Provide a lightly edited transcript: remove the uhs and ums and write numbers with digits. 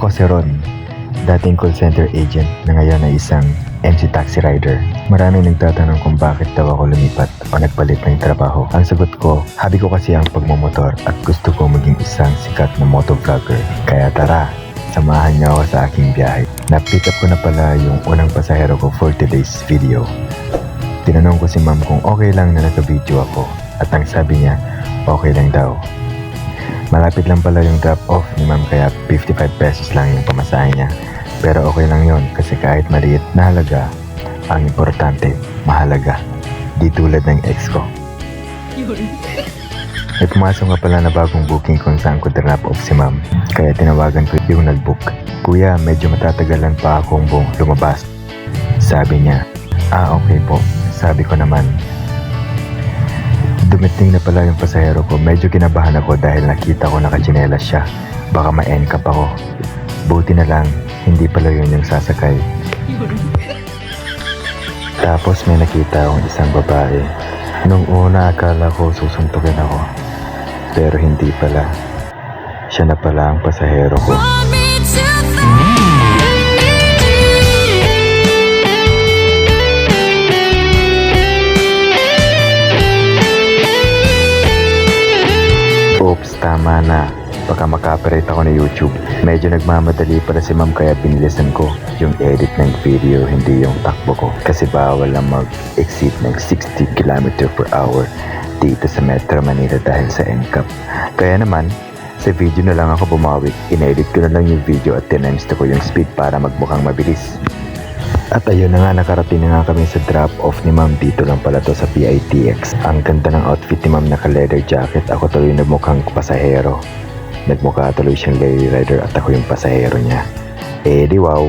Ako si Ron, dating call center agent na ngayon ay isang MC taxi rider. Maraming nagtatanong kung bakit daw ako lumipat o nagpalit ng trabaho. Ang sagot ko, hobby ko kasi ang pagmumotor at gusto ko maging isang sikat na motovlogger. Kaya tara, samahan niyo ako sa aking biyahe. Na-pick up ko na pala yung unang pasahero ko for today's video. Tinanong ko si ma'am kung okay lang na naka-video ako at ang sabi niya, okay lang daw. Malapit lang pala yung drop-off ni ma'am kaya 55 pesos lang yung pamasahe niya. Pero okay lang yon kasi kahit maliit na halaga, ang importante, mahalaga. Di tulad ng ex ko. May pumasok nga pala na bagong booking kung saan ko drop-off si ma'am. Kaya tinawagan ko yung nag-book. Kuya, medyo matatagalan pa akong lumabas. Sabi niya, okay po. Sabi ko naman. Dumating na pala yung pasahero ko. Medyo kinabahan ako dahil nakita ko nakatsinelas siya. Baka ma-NCAP ako. Buti na lang, hindi pala yun yung sasakay. Tapos may nakita akong isang babae. Nung una akala ko susuntukin ako. Pero hindi pala. Siya na pala ang pasahero ko. Oops, tama na. Baka maka-operate ako ng YouTube. Medyo nagmamadali pala si ma'am kaya binilisan ko yung edit ng video, hindi yung takbo ko. Kasi bawal lang mag-exceed ng 60 km per hour dito sa Metro Manila dahil sa NCAP. Kaya naman, sa video na lang ako bumawi. In-edit ko na lang yung video at tinems ko yung speed para magmukhang mabilis. At ayun na nga, nakarating na nga kami sa drop-off ni ma'am. Dito lang pala to sa PITX. Ang ganda ng outfit ni ma'am, naka-leather jacket. Ako tuloy nagmukhang pasahero. Nagmukha tuloy siyang lady rider at ako yung pasahero niya. Eh di wow,